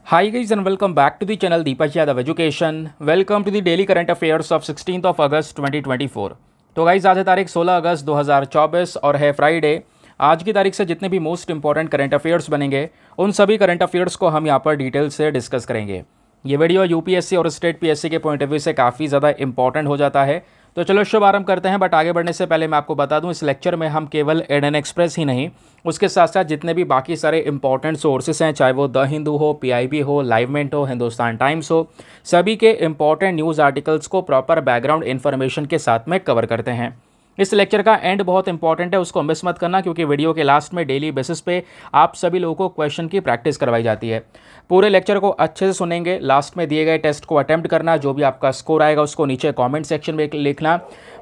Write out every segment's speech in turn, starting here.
Hi guys and welcome back to the channel Deepak Yadav Education. Welcome to the daily current affairs of 16th of August 2024. तो guys आज है तारीख 16 अगस्त 2024 और है Friday. आज की तारीख से जितने भी मोस्ट इंपॉर्टेंट करंट अफेयर्स बनेंगे उन सभी करंट अफेयर्स को हम यहाँ पर डिटेल से डिस्कस करेंगे। ये वीडियो यूपीएससी और स्टेट पीएससी के पॉइंट ऑफ व्यू से काफ़ी ज़्यादा इंपॉर्टेंट हो जाता है। तो चलो शुभारंभ करते हैं। बट आगे बढ़ने से पहले मैं आपको बता दूं, इस लेक्चर में हम केवल इंडियन एक्सप्रेस ही नहीं, उसके साथ साथ जितने भी बाकी सारे इंपॉर्टेंट सोर्सेस हैं, चाहे वो द हिंदू हो, पीआईबी हो, लाइवमेंट हो, हिंदुस्तान टाइम्स हो, सभी के इंपॉर्टेंट न्यूज़ आर्टिकल्स को प्रॉपर बैकग्राउंड इन्फॉर्मेशन के साथ में कवर करते हैं। इस लेक्चर का एंड बहुत इंपॉर्टेंट है, उसको मिस मत करना, क्योंकि वीडियो के लास्ट में डेली बेसिस पे आप सभी लोगों को क्वेश्चन की प्रैक्टिस करवाई जाती है। पूरे लेक्चर को अच्छे से सुनेंगे, लास्ट में दिए गए टेस्ट को अटेम्प्ट करना, जो भी आपका स्कोर आएगा उसको नीचे कमेंट सेक्शन में लिखना।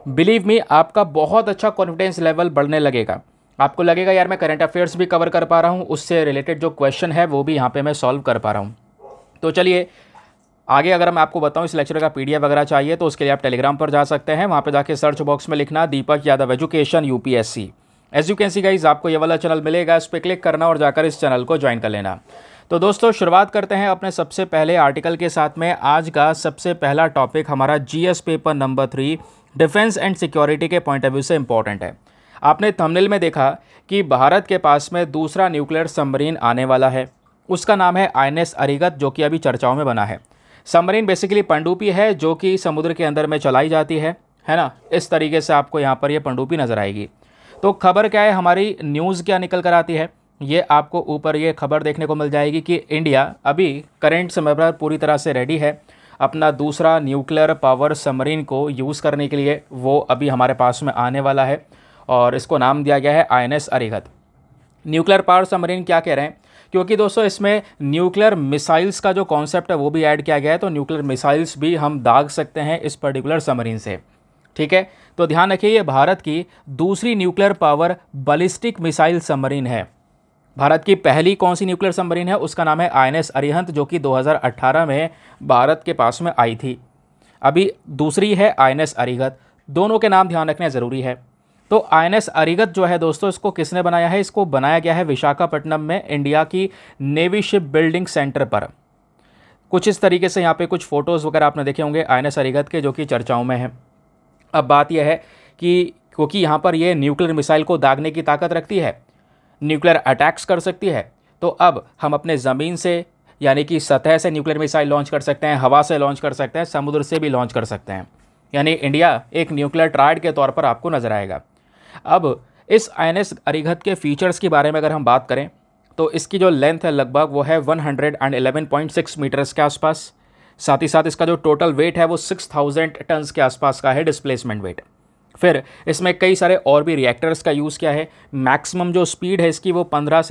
बिलीव मी, आपका बहुत अच्छा कॉन्फिडेंस लेवल बढ़ने लगेगा। आपको लगेगा यार मैं करंट अफेयर्स भी कवर कर पा रहा हूँ, उससे रिलेटेड जो क्वेश्चन है वो भी यहाँ पे मैं सॉल्व कर पा रहा हूँ। तो चलिए आगे, अगर मैं आपको बताऊं इस लेक्चर का पीडीएफ वगैरह चाहिए तो उसके लिए आप टेलीग्राम पर जा सकते हैं। वहाँ पे जाके सर्च बॉक्स में लिखना Deepak Yadav education UPSC. As you can see guys, आपको ये वाला चैनल मिलेगा, इस पर क्लिक करना और जाकर इस चैनल को ज्वाइन कर लेना। तो दोस्तों शुरुआत करते हैं अपने सबसे पहले आर्टिकल के साथ में। आज का सबसे पहला टॉपिक हमारा GS paper number 3 defence and security के पॉइंट ऑफ व्यू से इंपॉर्टेंट है। आपने थंबनेल में देखा कि भारत के पास में दूसरा न्यूक्लियर सबमरीन आने वाला है। उसका नाम है आईएनएस अरिहंत, जो कि अभी चर्चाओं में बना है। सबमरीन बेसिकली पनडुब्बी है जो कि समुद्र के अंदर में चलाई जाती है ना। इस तरीके से आपको यहाँ पर ये पनडुब्बी नज़र आएगी। तो खबर क्या है, हमारी न्यूज़ क्या निकल कर आती है, ये आपको ऊपर ये खबर देखने को मिल जाएगी कि इंडिया अभी करंट समय पर पूरी तरह से रेडी है अपना दूसरा न्यूक्लियर पावर सबमरीन को यूज़ करने के लिए। वो अभी हमारे पास में आने वाला है और इसको नाम दिया गया है INS Arihant. Nuclear power submarine क्या कह रहे हैं, क्योंकि दोस्तों इसमें न्यूक्लियर मिसाइल्स का जो कॉन्सेप्ट है वो भी ऐड किया गया है। तो न्यूक्लियर मिसाइल्स भी हम दाग सकते हैं इस पर्टिकुलर सबमरीन से, ठीक है। तो ध्यान रखिए, ये भारत की दूसरी nuclear power ballistic missile submarine है। भारत की पहली कौन सी न्यूक्लियर सबमरीन है, उसका नाम है आईएनएस अरिहंत, जो कि 2018 में भारत के पास में आई थी। अभी दूसरी है आईएनएस अरिहंत, दोनों के नाम ध्यान रखना ज़रूरी है। तो आईएनएस अरिहंत जो है दोस्तों, इसको किसने बनाया है, इसको बनाया गया है विशाखापट्टनम में इंडिया की नेवी शिप बिल्डिंग सेंटर पर। कुछ इस तरीके से यहाँ पे कुछ फोटोज़ वगैरह आपने देखे होंगे आईएनएस अरिहंत के, जो कि चर्चाओं में है। अब बात यह है कि क्योंकि यहाँ पर ये न्यूक्लियर मिसाइल को दागने की ताकत रखती है, न्यूक्लियर अटैक्स कर सकती है, तो अब हम अपने ज़मीन से यानी कि सतह से न्यूक्लियर मिसाइल लॉन्च कर सकते हैं, हवा से लॉन्च कर सकते हैं, समुद्र से भी लॉन्च कर सकते हैं। यानी इंडिया एक न्यूक्लियर ट्रायड के तौर पर आपको नज़र आएगा। अब इस आईएनएस अरिहंत के फीचर्स के बारे में अगर हम बात करें तो इसकी जो लेंथ है लगभग वो है 111.6 मीटर्स के आसपास। साथ ही साथ इसका जो टोटल वेट है वो 6000 टन्स के आसपास का है, डिस्प्लेसमेंट वेट। फिर इसमें कई सारे और भी रिएक्टर्स का यूज़ किया है। मैक्सिमम जो स्पीड है इसकी वो 12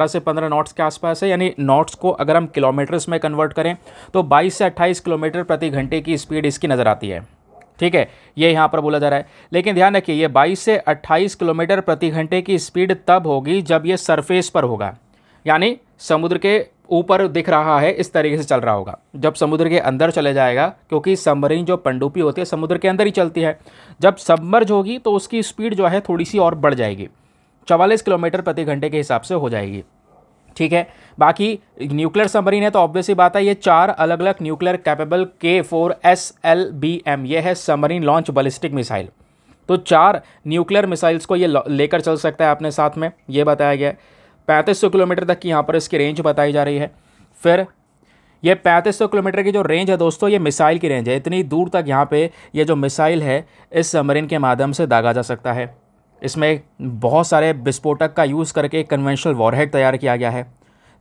से 15 नॉट्स के आसपास है। यानी नॉट्स को अगर हम किलोमीटर्स में कन्वर्ट करें तो 22 से 28 किलोमीटर प्रति घंटे की स्पीड इसकी नज़र आती है, ठीक है। ये यहाँ पर बोला जा रहा है, लेकिन ध्यान रखिए ये 22 से 28 किलोमीटर प्रति घंटे की स्पीड तब होगी जब ये सरफेस पर होगा, यानी समुद्र के ऊपर दिख रहा है इस तरीके से चल रहा होगा। जब समुद्र के अंदर चले जाएगा, क्योंकि सबमरीन जो पनडुब्बी होती है समुद्र के अंदर ही चलती है, जब सबमर्ज होगी तो उसकी स्पीड जो है थोड़ी सी और बढ़ जाएगी, 44 किलोमीटर प्रति घंटे के हिसाब से हो जाएगी, ठीक है। बाकी न्यूक्लियर सबमरीन है तो ऑब्वियस सी बात है ये 4 अलग अलग न्यूक्लियर कैपेबल K4SLBM ये है सबमरीन लॉन्च बैलिस्टिक मिसाइल। तो 4 न्यूक्लियर मिसाइल्स को ये लेकर चल सकता है अपने साथ में, ये बताया गया है। 3500 किलोमीटर तक की यहाँ पर इसकी रेंज बताई जा रही है। फिर ये 3500 किलोमीटर की जो रेंज है दोस्तों, ये मिसाइल की रेंज है। इतनी दूर तक यहाँ पे ये जो मिसाइल है इस सबमरीन के माध्यम से दागा जा सकता है। इसमें बहुत सारे विस्फोटक का यूज़ करके कन्वेंशनल वॉरहेड तैयार किया गया है।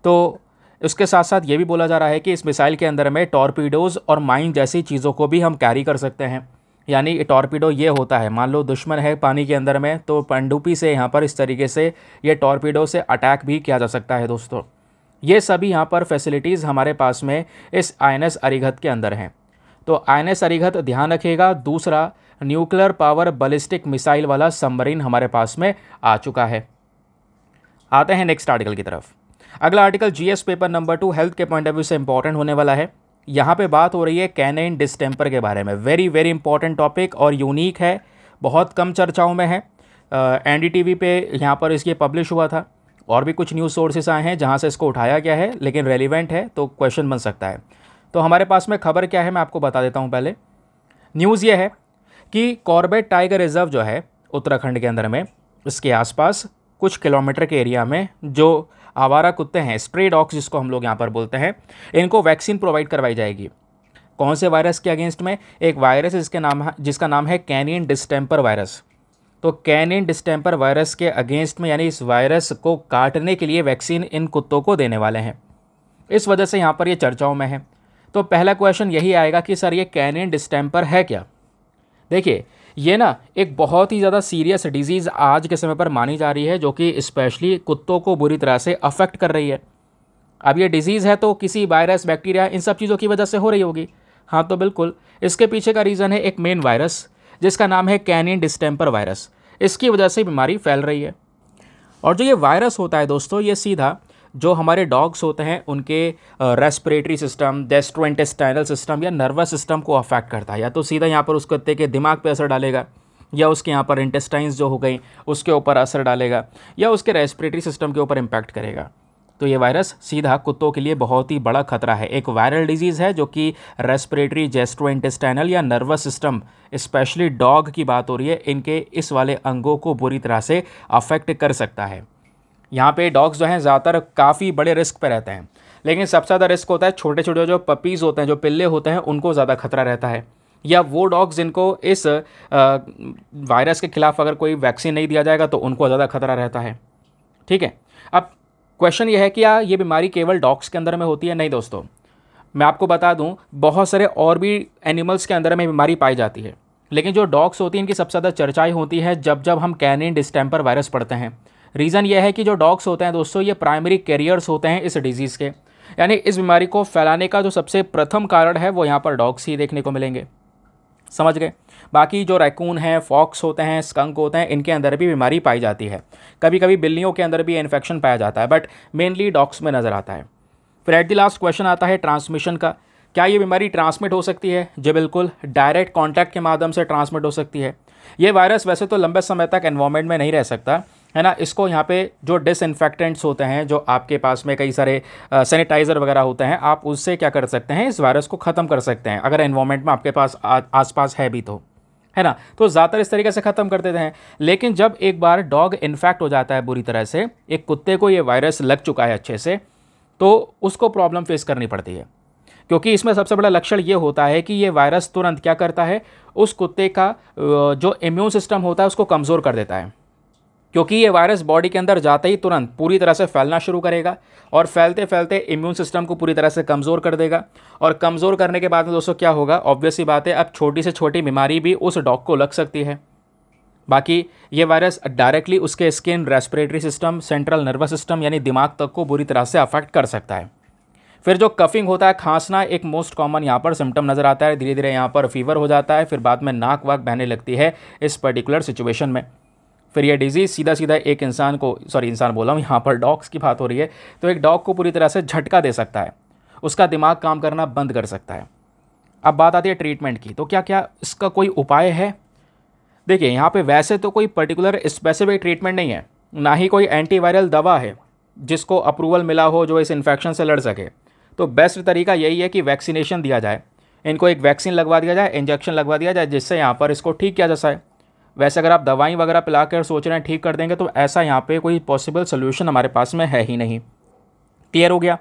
तो इसके साथ साथ ये भी बोला जा रहा है कि इस मिसाइल के अंदर में टॉर्पीडोज़ और माइन जैसी चीज़ों को भी हम कैरी कर सकते हैं। यानी टॉर्पीडो ये होता है, मान लो दुश्मन है पानी के अंदर में, तो पनडुब्बी से यहाँ पर इस तरीके से ये टॉर्पीडो से अटैक भी किया जा सकता है दोस्तों। ये सभी यहाँ पर फैसिलिटीज़ हमारे पास में इस आईएनएस अरिहंत के अंदर हैं। तो आईएनएस अरिहंत ध्यान रखिएगा, दूसरा न्यूक्लियर पावर बैलिस्टिक मिसाइल वाला सबमरीन हमारे पास में आ चुका है। आते हैं नेक्स्ट आर्टिकल की तरफ। अगला article GS paper number 2 health के पॉइंट ऑफ व्यू से इंपॉर्टेंट होने वाला है। यहाँ पे बात हो रही है कैनाइन डिस्टेंपर के बारे में। वेरी वेरी इंपॉर्टेंट टॉपिक और यूनिक है, बहुत कम चर्चाओं में है। एनडीटीवी पे यहाँ पर इसके पब्लिश हुआ था और भी कुछ न्यूज़ सोर्सेस आए हैं जहाँ से इसको उठाया गया है, लेकिन रेलिवेंट है तो क्वेश्चन बन सकता है। तो हमारे पास में खबर क्या है मैं आपको बता देता हूँ। पहले न्यूज़ ये है कि कॉर्बेट टाइगर रिजर्व जो है उत्तराखंड के अंदर में, इसके आसपास कुछ किलोमीटर के एरिया में जो आवारा कुत्ते हैं, स्ट्रे डॉग्स जिसको हम लोग यहाँ पर बोलते हैं, इनको वैक्सीन प्रोवाइड करवाई जाएगी। कौन से वायरस के अगेंस्ट में? एक वायरस जिसका नाम है कैनिन डिस्टेंपर वायरस। तो कैनिन डिस्टेंपर वायरस के अगेंस्ट में, यानी इस वायरस को काटने के लिए वैक्सीन इन कुत्तों को देने वाले हैं। इस वजह से यहाँ पर ये चर्चाओं में है। तो पहला क्वेश्चन यही आएगा कि सर ये कैनिन डिस्टेंपर है क्या? देखिए, ये ना एक बहुत ही ज़्यादा सीरियस डिजीज़ आज के समय पर मानी जा रही है, जो कि स्पेशली कुत्तों को बुरी तरह से अफेक्ट कर रही है। अब ये डिजीज़ है तो किसी वायरस, बैक्टीरिया, इन सब चीज़ों की वजह से हो रही होगी। हाँ, तो बिल्कुल इसके पीछे का रीज़न है एक मेन वायरस जिसका नाम है कैनिन डिस्टेंपर वायरस। इसकी वजह से बीमारी फैल रही है। और जो ये वायरस होता है दोस्तों, ये सीधा जो हमारे डॉग्स होते हैं उनके रेस्पिरेटरी सिस्टम, गैस्ट्रोइंटेस्टाइनल सिस्टम या नर्वस सिस्टम को अफेक्ट करता है। या तो सीधा यहाँ पर उस कुत्ते के दिमाग पे असर डालेगा, या उसके यहाँ पर इंटेस्टाइन्स जो हो गई उसके ऊपर असर डालेगा, या उसके रेस्पिरेटरी सिस्टम के ऊपर इम्पैक्ट करेगा। तो ये वायरस सीधा कुत्तों के लिए बहुत ही बड़ा खतरा है। एक वायरल डिजीज़ है जो कि रेस्पिरेटरी, गैस्ट्रोइंटेस्टाइनल या नर्वस सिस्टम, स्पेशली डॉग की बात हो रही है, इनके इस वाले अंगों को बुरी तरह से अफेक्ट कर सकता है। यहाँ पे डॉग्स जो हैं ज़्यादातर काफ़ी बड़े रिस्क पे रहते हैं, लेकिन सबसे ज़्यादा रिस्क होता है छोटे छोटे जो पपीज़ होते हैं, जो पिल्ले होते हैं, उनको ज़्यादा खतरा रहता है। या वो डॉग्स जिनको इस वायरस के खिलाफ अगर कोई वैक्सीन नहीं दिया जाएगा तो उनको ज़्यादा खतरा रहता है। ठीक है, अब क्वेश्चन ये है कि क्या ये बीमारी केवल डॉग्स के अंदर में होती है? नहीं दोस्तों, मैं आपको बता दूं बहुत सारे और भी एनिमल्स के अंदर में बीमारी पाई जाती है, लेकिन जो डॉग्स होती हैं इनकी सबसे ज़्यादा चर्चाएं होती है जब हम कैनिन डिस्टेंपर वायरस पढ़ते हैं। रीज़न ये है कि जो डॉग्स होते हैं दोस्तों, ये प्राइमरी कैरियर्स होते हैं इस डिजीज़ के, यानी इस बीमारी को फैलाने का जो सबसे प्रथम कारण है वो यहाँ पर डॉग्स ही देखने को मिलेंगे। समझ गए? बाकी जो रैकून हैं, फॉक्स होते हैं, स्कंक होते हैं, इनके अंदर भी बीमारी पाई जाती है। कभी कभी बिल्लियों के अंदर भी इन्फेक्शन पाया जाता है, बट मेनली डॉग्स में नज़र आता है। फिर एट द लास्ट क्वेश्चन आता है ट्रांसमिशन का। क्या ये बीमारी ट्रांसमिट हो सकती है? जी बिल्कुल, डायरेक्ट कॉन्टैक्ट के माध्यम से ट्रांसमिट हो सकती है। ये वायरस वैसे तो लंबे समय तक एनवायरनमेंट में नहीं रह सकता है ना। इसको यहाँ पे जो डिसइंफेक्टेंट्स होते हैं, जो आपके पास में कई सारे सैनिटाइज़र वगैरह होते हैं, आप उससे क्या कर सकते हैं, इस वायरस को ख़त्म कर सकते हैं, अगर एनवायरनमेंट में आपके पास आसपास है भी तो, है ना। तो ज़्यादातर इस तरीके से ख़त्म कर देते हैं। लेकिन जब एक बार डॉग इन्फेक्ट हो जाता है बुरी तरह से, एक कुत्ते को ये वायरस लग चुका है अच्छे से, तो उसको प्रॉब्लम फेस करनी पड़ती है। क्योंकि इसमें सबसे बड़ा लक्षण ये होता है कि ये वायरस तुरंत क्या करता है, उस कुत्ते का जो इम्यून सिस्टम होता है उसको कमज़ोर कर देता है। क्योंकि ये वायरस बॉडी के अंदर जाते ही तुरंत पूरी तरह से फैलना शुरू करेगा, और फैलते फैलते इम्यून सिस्टम को पूरी तरह से कमज़ोर कर देगा। और कमज़ोर करने के बाद में दोस्तों क्या होगा, ऑब्वियस सी बात है, अब छोटी से छोटी बीमारी भी उस डॉग को लग सकती है। बाकी ये वायरस डायरेक्टली उसके skin, respiratory system, central nervous system यानी दिमाग तक को बुरी तरह से अफेक्ट कर सकता है। फिर जो कफिंग होता है, खांसना, एक मोस्ट कॉमन यहाँ पर सिम्टम नज़र आता है। धीरे धीरे यहाँ पर फीवर हो जाता है, फिर बाद में नाक वाक बहने लगती है इस पर्टिकुलर सिचुएशन में। फिर यह डिजीज़ सीधा सीधा एक इंसान को, इंसान बोला हूँ, यहाँ पर डॉग्स की बात हो रही है, तो एक डॉग को पूरी तरह से झटका दे सकता है, उसका दिमाग काम करना बंद कर सकता है। अब बात आती है ट्रीटमेंट की, तो क्या क्या इसका कोई उपाय है? देखिए, यहाँ पे वैसे तो कोई पर्टिकुलर स्पेसिफिक ट्रीटमेंट नहीं है, ना ही कोई एंटीवायरल दवा है जिसको अप्रूवल मिला हो जो इस इन्फेक्शन से लड़ सके। तो बेस्ट तरीका यही है कि वैक्सीनेशन दिया जाए, इनको एक वैक्सीन लगवा दिया जाए, इंजेक्शन लगवा दिया जाए, जिससे यहाँ पर इसको ठीक किया जा सके। वैसे अगर आप दवाई वगैरह पिला कर सोच रहे हैं ठीक कर देंगे, तो ऐसा यहाँ पे कोई पॉसिबल सोल्यूशन हमारे पास में है ही नहीं। क्लियर हो गया?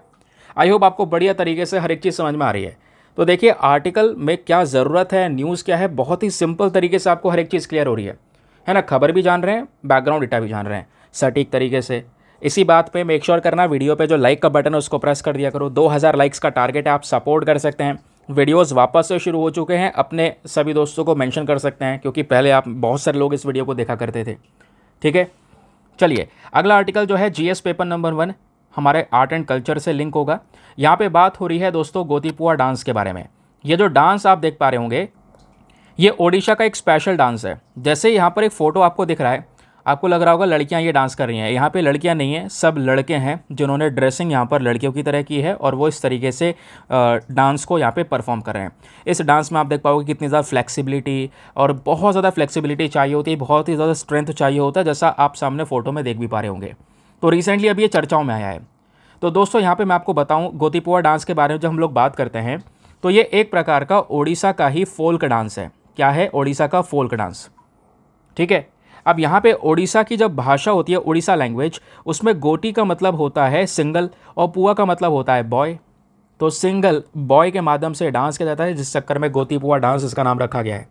आई होप आपको बढ़िया तरीके से हर एक चीज़ समझ में आ रही है। तो देखिए, आर्टिकल में क्या ज़रूरत है, न्यूज़ क्या है, बहुत ही सिंपल तरीके से आपको हर एक चीज़ क्लियर हो रही है ना। खबर भी जान रहे हैं, बैकग्राउंड डेटा भी जान रहे हैं सटीक तरीके से। इसी बात पे मेक श्योर करना, वीडियो पे जो लाइक का बटन है उसको प्रेस कर दिया करो। 2000 लाइक्स का टारगेट है, आप सपोर्ट कर सकते हैं। वीडियोस वापस से शुरू हो चुके हैं, अपने सभी दोस्तों को मेंशन कर सकते हैं, क्योंकि पहले आप बहुत सारे लोग इस वीडियो को देखा करते थे। ठीक है, चलिए अगला आर्टिकल जो है जीएस पेपर नंबर 1 हमारे आर्ट एंड कल्चर से लिंक होगा। यहाँ पे बात हो रही है दोस्तों गोतीपुआ डांस के बारे में। ये जो डांस आप देख पा रहे होंगे, ये ओडिशा का एक स्पेशल डांस है। जैसे यहाँ पर एक फ़ोटो आपको दिख रहा है, आपको लग रहा होगा लड़कियां ये डांस कर रही हैं। यहाँ पे लड़कियां नहीं हैं, सब लड़के हैं जिन्होंने ड्रेसिंग यहाँ पर लड़कियों की तरह की है, और वो इस तरीके से डांस को यहाँ पे परफॉर्म कर रहे हैं। इस डांस में आप देख पाओगे कितनी ज़्यादा फ्लेक्सिबिलिटी, और बहुत ज़्यादा फ्लेक्सिबिलिटी चाहिए होती है, बहुत ही ज़्यादा स्ट्रेंथ चाहिए होता है, जैसा आप सामने फ़ोटो में देख भी पा रहे होंगे। तो रिसेंटली अभी ये चर्चाओं में आया है। तो दोस्तों यहाँ पे मैं आपको बताऊँ गोतीपुआ डांस के बारे में जब हम लोग बात करते हैं तो ये एक प्रकार का ओडिशा का ही फोल्क डांस है। क्या है? ओडिशा का फोल्क डांस। ठीक है। अब यहाँ पे ओडिशा की जब भाषा होती है, ओडिशा लैंग्वेज, उसमें गोटी का मतलब होता है सिंगल और पुआ का मतलब होता है बॉय। तो सिंगल बॉय के माध्यम से डांस किया जाता है, जिस चक्कर में गोतीपुआ डांस इसका नाम रखा गया है।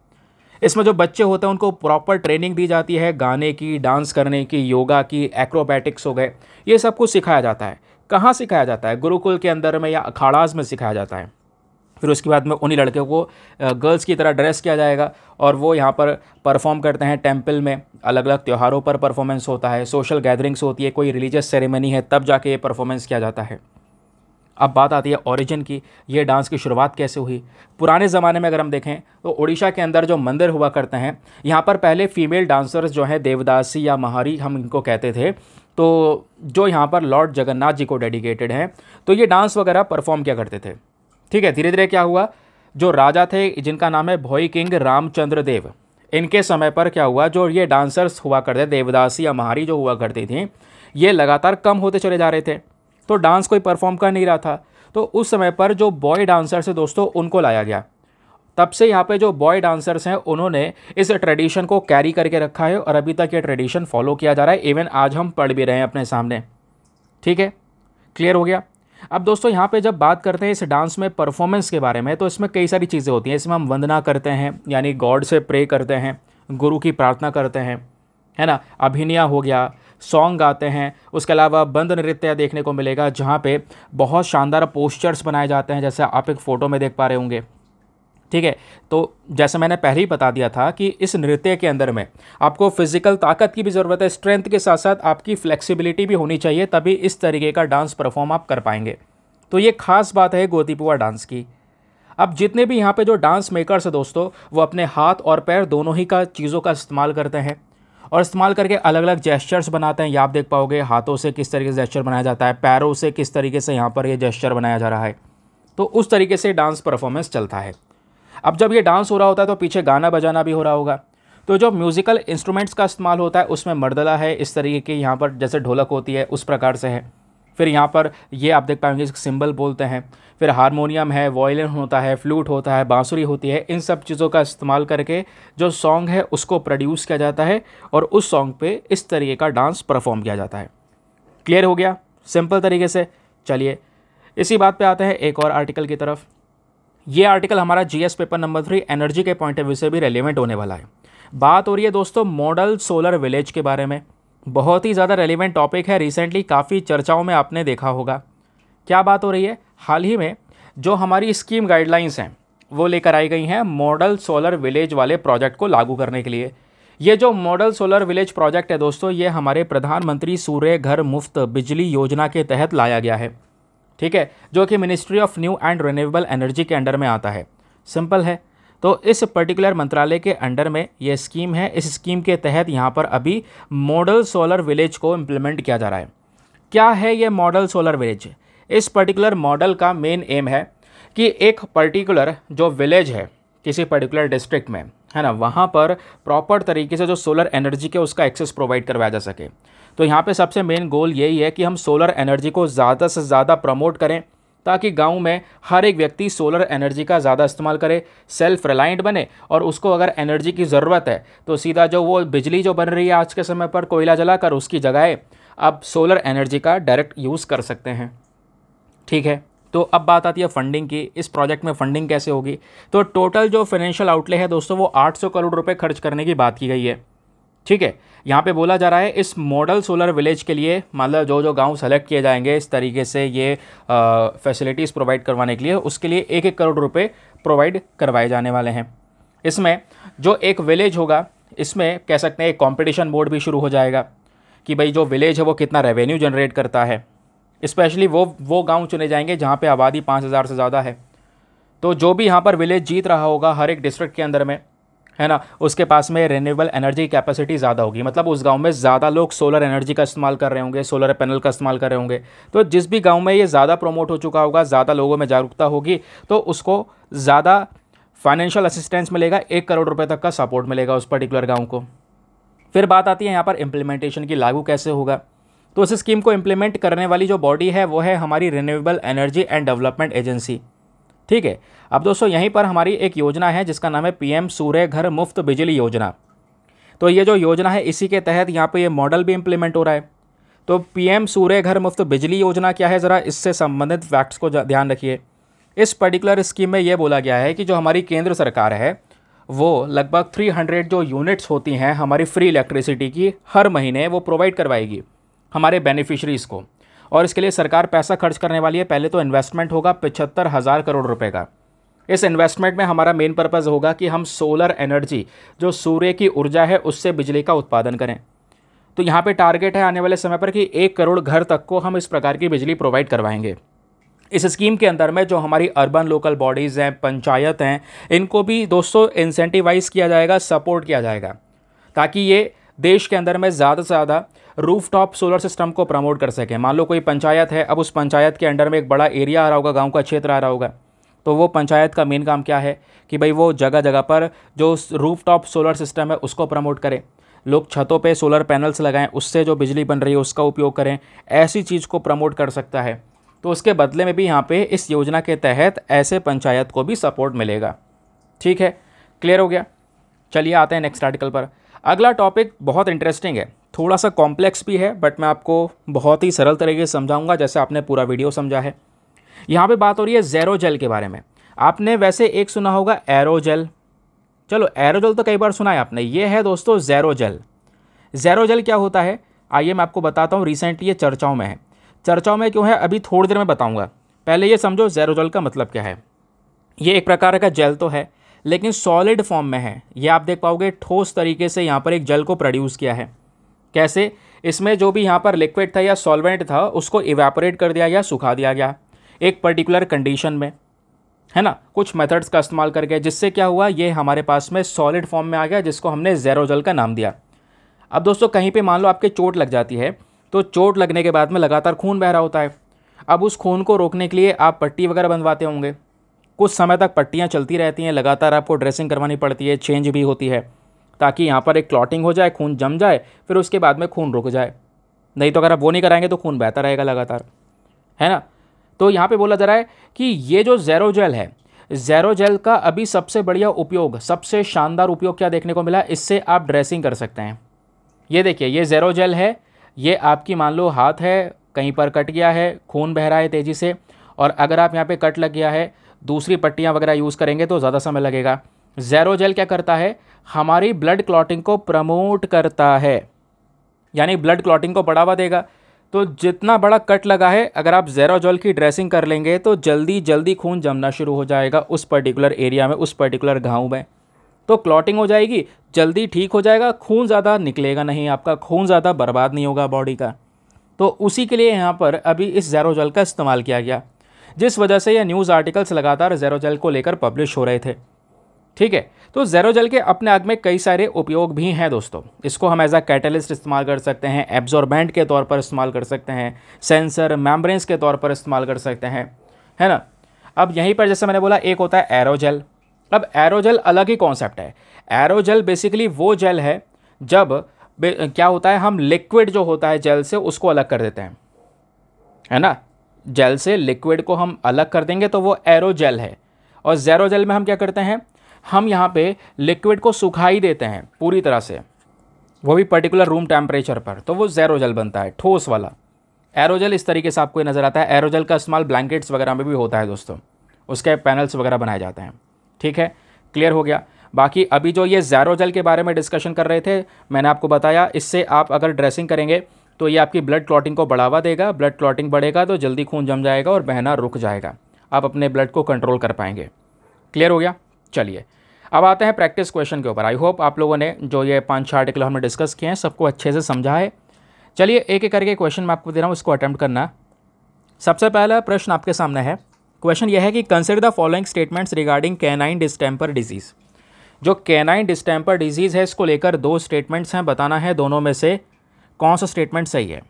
इसमें जो बच्चे होते हैं उनको प्रॉपर ट्रेनिंग दी जाती है, गाने की, डांस करने की, योगा की, एक्रोबैटिक्स हो गए, ये सब कुछ सिखाया जाता है। कहाँ सिखाया जाता है? गुरुकुल के अंदर में या अखाड़ाज में सिखाया जाता है। फिर उसके बाद में उन्हीं लड़के को गर्ल्स की तरह ड्रेस किया जाएगा और वो यहाँ पर परफॉर्म करते हैं टेंपल में। अलग अलग त्योहारों पर परफॉर्मेंस होता है, सोशल गैदरिंग्स होती है, कोई रिलीजियस सेरेमनी है, तब जाके ये परफॉर्मेंस किया जाता है। अब बात आती है ओरिजिन की, ये डांस की शुरुआत कैसे हुई। पुराने ज़माने में अगर हम देखें तो उड़ीसा के अंदर जो मंदिर हुआ करते हैं, यहाँ पर पहले फीमेल डांसर्स जो हैं देवदासी या महारी हम इनको कहते थे, तो जो यहाँ पर लॉर्ड जगन्नाथ जी को डेडिकेटेड हैं, तो ये डांस वगैरह परफॉर्म किया करते थे। ठीक है। धीरे धीरे क्या हुआ, जो राजा थे जिनका नाम है भोई किंग रामचंद्र देव, इनके समय पर क्या हुआ, जो ये डांसर्स हुआ करते देवदासी या महारी जो हुआ करती थी, ये लगातार कम होते चले जा रहे थे, तो डांस कोई परफॉर्म कर नहीं रहा था। तो उस समय पर जो बॉय डांसर्स है दोस्तों, उनको लाया गया। तब से यहाँ पे जो बॉय डांसर्स हैं उन्होंने इस ट्रेडिशन को कैरी करके रखा है और अभी तक ये ट्रेडिशन फॉलो किया जा रहा है। इवन आज हम पढ़ भी रहे हैं अपने सामने। ठीक है, क्लियर हो गया। अब दोस्तों यहाँ पे जब बात करते हैं इस डांस में परफॉर्मेंस के बारे में, तो इसमें कई सारी चीज़ें होती हैं। इसमें हम वंदना करते हैं, यानी गॉड से प्रे करते हैं, गुरु की प्रार्थना करते हैं, है ना। अभिनय हो गया, सॉन्ग गाते हैं। उसके अलावा बंद नृत्य देखने को मिलेगा, जहाँ पे बहुत शानदार पोस्चर्स बनाए जाते हैं, जैसे आप एक फ़ोटो में देख पा रहे होंगे। ठीक है। तो जैसे मैंने पहले ही बता दिया था कि इस नृत्य के अंदर में आपको फिजिकल ताकत की भी ज़रूरत है, स्ट्रेंथ के साथ साथ आपकी फ्लेक्सिबिलिटी भी होनी चाहिए, तभी इस तरीके का डांस परफॉर्म आप कर पाएंगे। तो ये खास बात है गोतीपुआ डांस की। अब जितने भी यहाँ पे जो डांस मेकर्स है दोस्तों, वो अपने हाथ और पैर दोनों ही का चीज़ों का इस्तेमाल करते हैं और इस्तेमाल करके अलग अलग जेस्चर्स बनाते हैं। ये आप देख पाओगे, हाथों से किस तरीके से जेस्चर बनाया जाता है, पैरों से किस तरीके से यहाँ पर ये जेस्चर बनाया जा रहा है। तो उस तरीके से डांस परफॉर्मेंस चलता है। अब जब ये डांस हो रहा होता है तो पीछे गाना बजाना भी हो रहा होगा। तो जो म्यूज़िकल इंस्ट्रूमेंट्स का इस्तेमाल होता है उसमें मर्दला है, इस तरीके की यहाँ पर जैसे ढोलक होती है उस प्रकार से है। फिर यहाँ पर ये आप देख पाएंगे सिंबल बोलते हैं। फिर हारमोनियम है, वायलिन होता है, फ्लूट होता है, बांसुरी होती है। इन सब चीज़ों का इस्तेमाल करके जो सॉन्ग है उसको प्रोड्यूस किया जाता है और उस सॉन्ग पे इस तरीके का डांस परफॉर्म किया जाता है। क्लियर हो गया सिंपल तरीके से। चलिए इसी बात पे आते हैं एक और आर्टिकल की तरफ। ये आर्टिकल हमारा जीएस पेपर नंबर 3 एनर्जी के पॉइंट ऑफ व्यू से भी रेलिवेंट होने वाला है। बात हो रही है दोस्तों मॉडल सोलर विलेज के बारे में। बहुत ही ज़्यादा रेलिवेंट टॉपिक है, रिसेंटली काफ़ी चर्चाओं में आपने देखा होगा। क्या बात हो रही है, हाल ही में जो हमारी स्कीम गाइडलाइंस हैं वो लेकर आई गई हैं मॉडल सोलर विलेज वाले प्रोजेक्ट को लागू करने के लिए। ये जो मॉडल सोलर विलेज प्रोजेक्ट है दोस्तों, ये हमारे प्रधानमंत्री सूर्य घर मुफ्त बिजली योजना के तहत लाया गया है। ठीक है, जो कि ministry of new and renewable energy के अंडर में आता है। सिंपल है। तो इस पर्टिकुलर मंत्रालय के अंडर में ये स्कीम है। इस स्कीम के तहत यहाँ पर अभी मॉडल सोलर विलेज को इम्प्लीमेंट किया जा रहा है। क्या है ये मॉडल सोलर विलेज? इस पर्टिकुलर मॉडल का मेन एम है कि एक पर्टिकुलर जो विलेज है किसी पर्टिकुलर डिस्ट्रिक्ट में, है ना, वहाँ पर प्रॉपर तरीके से जो सोलर एनर्जी के उसका एक्सेस प्रोवाइड करवाया जा सके। तो यहाँ पे सबसे मेन गोल यही है कि हम सोलर एनर्जी को ज़्यादा से ज़्यादा प्रमोट करें, ताकि गांव में हर एक व्यक्ति सोलर एनर्जी का ज़्यादा इस्तेमाल करे, सेल्फ रिलायंट बने, और उसको अगर एनर्जी की ज़रूरत है तो सीधा जो वो बिजली जो बन रही है आज के समय पर कोयला जलाकर, उसकी जगह अब सोलर एनर्जी का डायरेक्ट यूज़ कर सकते हैं। ठीक है। तो अब बात आती है फंडिंग की। इस प्रोजेक्ट में फंडिंग कैसे होगी? तो टोटल जो फाइनेंशियल आउटले है दोस्तों वो 800 करोड़ रुपए खर्च करने की बात की गई है। ठीक है। यहाँ पे बोला जा रहा है इस मॉडल सोलर विलेज के लिए, मतलब जो गांव सेलेक्ट किए जाएंगे इस तरीके से ये फैसिलिटीज़ प्रोवाइड करवाने के लिए, उसके लिए 1-1 करोड़ रुपए प्रोवाइड करवाए जाने वाले हैं। इसमें जो एक विलेज होगा, इसमें कह सकते हैं एक कॉम्पिटिशन बोर्ड भी शुरू हो जाएगा कि भाई जो विलेज है वो कितना रेवेन्यू जनरेट करता है। स्पेशली वो गांव चुने जाएंगे जहाँ पे आबादी 5000 से ज़्यादा है। तो जो भी यहाँ पर विलेज जीत रहा होगा हर एक डिस्ट्रिक्ट के अंदर में, है ना, उसके पास में रिन्यूएबल एनर्जी कैपेसिटी ज़्यादा होगी। मतलब उस गांव में ज़्यादा लोग सोलर एनर्जी का इस्तेमाल कर रहे होंगे, सोलर पैनल का इस्तेमाल कर रहे होंगे। तो जिस भी गांव में ये ज़्यादा प्रमोट हो चुका होगा, ज़्यादा लोगों में जागरूकता होगी, तो उसको ज़्यादा फाइनेंशियल असिस्टेंस मिलेगा, 1 करोड़ रुपये तक का सपोर्ट मिलेगा उस पर्टिकुलर गाँव को। फिर बात आती है यहाँ पर इम्प्लीमेंटेशन की, लागू कैसे होगा। तो उस स्कीम को इम्प्लीमेंट करने वाली जो बॉडी है वो है हमारी renewable energy and development agency. ठीक है। अब दोस्तों यहीं पर हमारी एक योजना है जिसका नाम है पीएम सूर्य घर मुफ्त बिजली योजना। तो ये जो योजना है इसी के तहत यहाँ पे ये मॉडल भी इम्प्लीमेंट हो रहा है। तो पीएम सूर्य घर मुफ्त बिजली योजना क्या है, ज़रा इससे संबंधित फैक्ट्स को ध्यान रखिए। इस पर्टिकुलर स्कीम में ये बोला गया है कि जो हमारी केंद्र सरकार है वो लगभग 300 जो यूनिट्स होती हैं हमारी फ्री इलेक्ट्रिसिटी की हर महीने वो प्रोवाइड करवाएगी हमारे बेनिफिशरीज़ को। और इसके लिए सरकार पैसा खर्च करने वाली है। पहले तो इन्वेस्टमेंट होगा 75,000 करोड़ रुपए का। इस इन्वेस्टमेंट में हमारा मेन पर्पज़ होगा कि हम सोलर एनर्जी जो सूर्य की ऊर्जा है उससे बिजली का उत्पादन करें। तो यहाँ पे टारगेट है आने वाले समय पर कि 1 करोड़ घर तक को हम इस प्रकार की बिजली प्रोवाइड करवाएंगे। इस स्कीम के अंदर में जो हमारी अर्बन लोकल बॉडीज़ हैं, पंचायत हैं, इनको भी दोस्तों इंसेंटिवाइज़ किया जाएगा, सपोर्ट किया जाएगा, ताकि ये देश के अंदर में ज़्यादा से ज़्यादा रूफटॉप सोलर सिस्टम को प्रमोट कर सकें। मान लो कोई पंचायत है, अब उस पंचायत के अंडर में एक बड़ा एरिया आ रहा होगा, गाँव का क्षेत्र आ रहा होगा, तो वो पंचायत का मेन काम क्या है कि भाई वो जगह जगह पर जो रूफटॉप सोलर सिस्टम है उसको प्रमोट करें, लोग छतों पे सोलर पैनल्स लगाएं, उससे जो बिजली बन रही है उसका उपयोग करें, ऐसी चीज़ को प्रमोट कर सकता है। तो उसके बदले में भी यहाँ पे इस योजना के तहत ऐसे पंचायत को भी सपोर्ट मिलेगा। ठीक है, क्लियर हो गया। चलिए आते हैं नेक्स्ट आर्टिकल पर। अगला टॉपिक बहुत इंटरेस्टिंग है, थोड़ा सा कॉम्प्लेक्स भी है, बट मैं आपको बहुत ही सरल तरीके से समझाऊंगा जैसे आपने पूरा वीडियो समझा है। यहाँ पे बात हो रही है ज़ेरोजेल के बारे में। आपने वैसे एक सुना होगा एरोजेल, चलो एरोजेल तो कई बार सुना है आपने, ये है दोस्तों ज़ेरोजेल। ज़ेरोजेल क्या होता है आइए मैं आपको बताता हूँ। रिसेंटली ये चर्चाओं में है। चर्चाओं में क्यों है अभी थोड़ी देर में बताऊँगा। पहले ये समझो ज़ेरोजेल का मतलब क्या है। ये एक प्रकार का जेल तो है लेकिन सॉलिड फॉर्म में है। ये आप देख पाओगे ठोस तरीके से यहाँ पर एक जेल को प्रोड्यूस किया है। कैसे, इसमें जो भी यहाँ पर लिक्विड था या सॉल्वेंट था उसको इवेपोरेट कर दिया गया, सुखा दिया गया एक पर्टिकुलर कंडीशन में, है ना, कुछ मेथड्स का इस्तेमाल करके, जिससे क्या हुआ ये हमारे पास में सॉलिड फॉर्म में आ गया, जिसको हमने ज़ेरोजेल का नाम दिया। अब दोस्तों कहीं पे मान लो आपके चोट लग जाती है, तो चोट लगने के बाद में लगातार खून बह रहा होता है। अब उस खून को रोकने के लिए आप पट्टी वगैरह बंधवाते होंगे। कुछ समय तक पट्टियाँ चलती रहती हैं, लगातार आपको ड्रेसिंग करवानी पड़ती है, चेंज भी होती है, ताकि यहाँ पर एक क्लॉटिंग हो जाए, खून जम जाए, फिर उसके बाद में खून रुक जाए। नहीं तो अगर आप वो नहीं कराएंगे तो खून बहता रहेगा लगातार, है ना। तो यहाँ पे बोला जा रहा है कि ये जो ज़ेरोजेल है, ज़ेरोजेल का अभी सबसे बढ़िया उपयोग, सबसे शानदार उपयोग क्या देखने को मिला, इससे आप ड्रेसिंग कर सकते हैं। ये देखिए ये ज़ेरोजेल है, ये आपकी मान लो हाथ है, कहीं पर कट गया है, खून बह रहा है तेज़ी से, और अगर आप यहाँ पे कट लग गया है, दूसरी पट्टियाँ वगैरह यूज़ करेंगे तो ज़्यादा समय लगेगा। ज़ेरोजेल क्या करता है, हमारी ब्लड क्लॉटिंग को प्रमोट करता है, यानी ब्लड क्लॉटिंग को बढ़ावा देगा। तो जितना बड़ा कट लगा है, अगर आप ज़ेरोजेल की ड्रेसिंग कर लेंगे तो जल्दी जल्दी खून जमना शुरू हो जाएगा उस पर्टिकुलर एरिया में, उस पर्टिकुलर घाव में। तो क्लॉटिंग हो जाएगी, जल्दी ठीक हो जाएगा, खून ज़्यादा निकलेगा नहीं, आपका खून ज़्यादा बर्बाद नहीं होगा बॉडी का। तो उसी के लिए यहाँ पर अभी इस ज़ेरोजेल का इस्तेमाल किया गया, जिस वजह से ये न्यूज़ आर्टिकल्स लगातार ज़ेरोजेल को लेकर पब्लिश हो रहे थे। ठीक है, तो ज़ेरोजेल के अपने आप में कई सारे उपयोग भी हैं दोस्तों। इसको हम एज अ कैटलिस्ट इस्तेमाल कर सकते हैं, एब्जॉर्बेंट के तौर पर इस्तेमाल कर सकते हैं, सेंसर मेम्ब्रेन्स के तौर पर इस्तेमाल कर सकते हैं, है ना। अब यहीं पर जैसे मैंने बोला एक होता है एरोजेल। अब एरोजेल अलग ही कॉन्सेप्ट है। एरोजेल बेसिकली वो जेल है जब क्या होता है, हम लिक्विड जो होता है जेल से उसको अलग कर देते हैं, है ना। जेल से लिक्विड को हम अलग कर देंगे तो वो एरोजेल है। और ज़ेरोजेल में हम क्या करते हैं, हम यहाँ पे लिक्विड को सुखाई देते हैं पूरी तरह से, वो भी पर्टिकुलर रूम टेम्परेचर पर, तो वो ज़ेरोजेल बनता है, ठोस वाला। एरोजेल इस तरीके से आपको नज़र आता है। एरोजेल का इस्तेमाल ब्लैंकेट्स वगैरह में भी होता है दोस्तों, उसके पैनल्स वगैरह बनाए जाते हैं। ठीक है, क्लियर हो गया। बाकी अभी जो ये ज़ेरोजेल के बारे में डिस्कशन कर रहे थे, मैंने आपको बताया इससे आप अगर ड्रेसिंग करेंगे तो ये आपकी ब्लड क्लॉटिंग को बढ़ावा देगा। ब्लड क्लॉटिंग बढ़ेगा तो जल्दी खून जम जाएगा और बहना रुक जाएगा, आप अपने ब्लड को कंट्रोल कर पाएंगे। क्लियर हो गया। चलिए अब आते हैं प्रैक्टिस क्वेश्चन के ऊपर। आई होप आप लोगों ने जो ये 5-6 आर्टिकल हमने डिस्कस किए हैं सबको अच्छे से समझा है। चलिए एक एक करके क्वेश्चन मैं आपको दे रहा हूँ, इसको अटेम्प्ट करना। सबसे पहला प्रश्न आपके सामने है। क्वेश्चन यह है कि consider the following statements regarding canine distemper disease. जो कैनाइन डिस्टेंपर डिजीज़ है इसको लेकर 2 स्टेटमेंट्स हैं, बताना है दोनों में से कौन सा स्टेटमेंट सही है।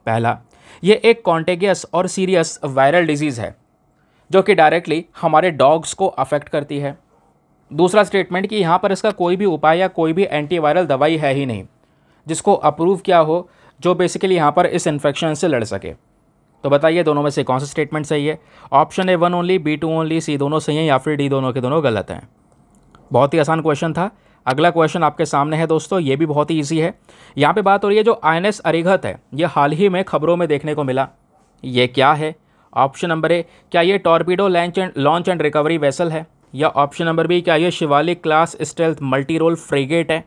पहला, ये एक कॉन्टेगियस और सीरियस वायरल डिजीज़ है जो कि डायरेक्टली हमारे डॉग्स को अफेक्ट करती है। दूसरा स्टेटमेंट कि यहाँ पर इसका कोई भी उपाय या कोई भी एंटीवायरल दवाई है ही नहीं जिसको अप्रूव किया हो, जो बेसिकली यहाँ पर इस इन्फेक्शन से लड़ सके। तो बताइए दोनों में से कौन सा स्टेटमेंट सही है। Option A 1 only, B 2 only, C दोनों सही हैं, या फिर डी दोनों के दोनों गलत हैं। बहुत ही आसान क्वेश्चन था। अगला क्वेश्चन आपके सामने है दोस्तों, ये भी बहुत ही ईजी है। यहाँ पे बात हो रही है जो INS अरिहंत है, ये हाल ही में खबरों में देखने को मिला। ये क्या है? ऑप्शन नंबर ए, क्या ये torpedo launch and recovery vessel है? या ऑप्शन नंबर बी, क्या ये Shivalik class stealth multi role frigate है?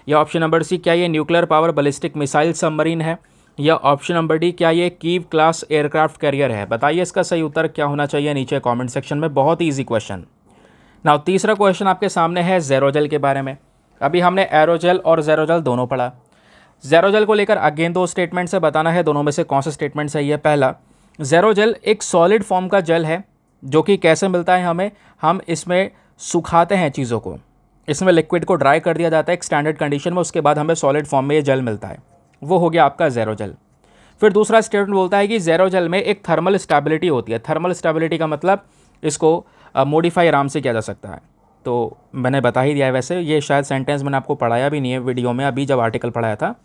या ऑप्शन नंबर सी, क्या ये nuclear power ballistic missile submarine है? या ऑप्शन नंबर डी, क्या ये कीव क्लास एयरक्राफ्ट कैरियर है? बताइए इसका सही उत्तर क्या होना चाहिए नीचे कमेंट सेक्शन में। बहुत ही ईजी क्वेश्चन। नाउ तीसरा क्वेश्चन आपके सामने है ज़ेरोजेल के बारे में। अभी हमने एरोजेल और ज़ेरोजेल दोनों पढ़ा। ज़ेरोजेल को लेकर अगेन दो स्टेटमेंट से बताना है, दोनों में से कौन सा स्टेटमेंट सही है। पहला, ज़ेरोजेल एक सॉलिड फॉर्म का जेल है जो कि कैसे मिलता है हमें, हम इसमें सुखाते हैं चीज़ों को, इसमें लिक्विड को ड्राई कर दिया जाता है एक स्टैंडर्ड कंडीशन में, उसके बाद हमें सॉलिड फॉर्म में ये जेल मिलता है। वो हो गया आपका ज़ेरोजेल। फिर दूसरा स्टेटमेंट बोलता है कि ज़ेरोजेल में एक थर्मल स्टेबिलिटी होती है। थर्मल स्टेबिलिटी का मतलब इसको मॉडिफाई आराम से किया जा सकता है। तो मैंने बता ही दिया है, वैसे ये शायद सेंटेंस मैंने आपको पढ़ाया भी नहीं है वीडियो में, अभी जब आर्टिकल पढ़ाया था।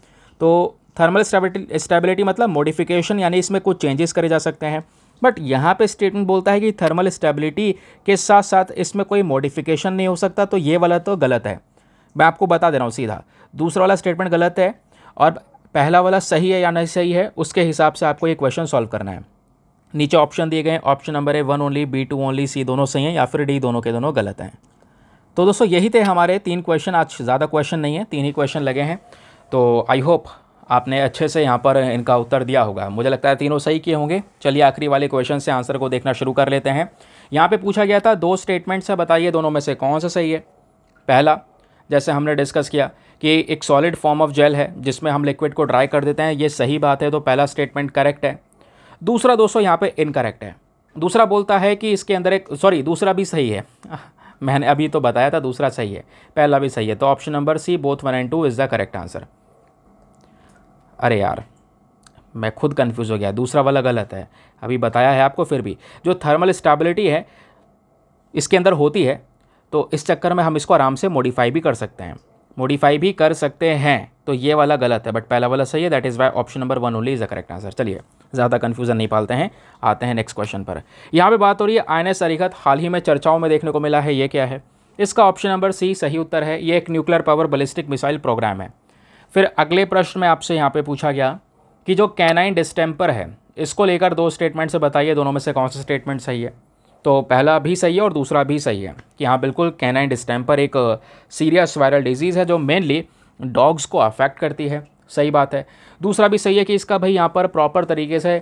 तो थर्मल स्टेबिलिटी मतलब मॉडिफिकेशन, यानी इसमें कुछ चेंजेस करे जा सकते हैं। बट यहाँ पे स्टेटमेंट बोलता है कि थर्मल स्टेबिलिटी के साथ साथ इसमें कोई मॉडिफिकेशन नहीं हो सकता, तो ये वाला तो गलत है। मैं आपको बता दे रहा हूँ सीधा, दूसरा वाला स्टेटमेंट गलत है और पहला वाला सही है या नहीं सही है, उसके हिसाब से आपको ये क्वेश्चन सॉल्व करना है। नीचे ऑप्शन दिए गए, option number A 1 only, B 2 only, C दोनों सही हैं, या फिर डी दोनों के दोनों गलत हैं। तो दोस्तों यही थे हमारे 3 क्वेश्चन। आज ज़्यादा क्वेश्चन नहीं है, 3 ही क्वेश्चन लगे हैं। तो आई होप आपने अच्छे से यहाँ पर इनका उत्तर दिया होगा। मुझे लगता है तीनों सही किए होंगे। चलिए आखिरी वाले क्वेश्चन से आंसर को देखना शुरू कर लेते हैं। यहाँ पे पूछा गया था 2 स्टेटमेंट से बताइए दोनों में से कौन सा सही है। पहला, जैसे हमने डिस्कस किया कि एक सॉलिड फॉर्म ऑफ जेल है जिसमें हम लिक्विड को ड्राई कर देते हैं, ये सही बात है, तो पहला स्टेटमेंट करेक्ट है। दूसरा दोस्तों यहाँ पे इनकरेक्ट है। दूसरा बोलता है कि इसके अंदर दूसरा भी सही है। मैंने अभी तो बताया था दूसरा सही है, पहला भी सही है। तो option number C, both 1 and 2 is the correct answer. अरे यार, मैं खुद कंफ्यूज हो गया, दूसरा वाला गलत है। अभी बताया है आपको, फिर भी जो थर्मल स्टेबिलिटी है इसके अंदर होती है, तो इस चक्कर में हम इसको आराम से मॉडिफाई भी कर सकते हैं, तो ये वाला गलत है, बट पहला वाला सही है। That is why option number 1 only is the correct answer. चलिए ज़्यादा कन्फ्यूजन नहीं पालते हैं, आते हैं नेक्स्ट क्वेश्चन पर। यहाँ पे बात हो रही है INS अरिहंत, हाल ही में चर्चाओं में देखने को मिला है। ये क्या है? इसका ऑप्शन नंबर सी सही उत्तर है। ये एक nuclear power ballistic missile program है। फिर अगले प्रश्न में आपसे यहाँ पे पूछा गया कि जो कैनाइन डिस्टेम्पर है, इसको लेकर 2 स्टेटमेंट से बताइए दोनों में से कौन सा स्टेटमेंट सही है। तो पहला भी सही है और दूसरा भी सही है कि हाँ बिल्कुल कैनाइन डिस्टेम्पर एक सीरियस वायरल डिजीज़ है जो मेनली डॉग्स को अफेक्ट करती है। सही बात है। दूसरा भी सही है कि इसका भाई यहाँ पर प्रॉपर तरीके से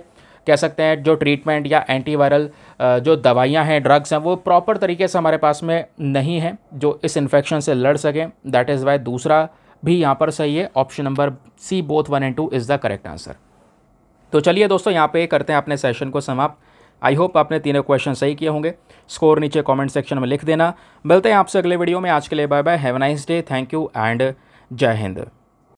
कह सकते हैं जो ट्रीटमेंट या एंटीवायरल जो दवाइयाँ हैं, ड्रग्स हैं, वो प्रॉपर तरीके से हमारे पास में नहीं है जो इस इन्फेक्शन से लड़ सकें। दैट इज़ वाई दूसरा भी यहाँ पर सही है। Option number C, both 1 and 2 is the correct answer. तो चलिए दोस्तों यहाँ पे करते हैं अपने सेशन को समाप्त। आई होप आपने तीनों क्वेश्चन सही किए होंगे। स्कोर नीचे कमेंट सेक्शन में लिख देना। मिलते हैं आपसे अगले वीडियो में। आज के लिए bye bye, have a nice day, thank you and जय हिंद।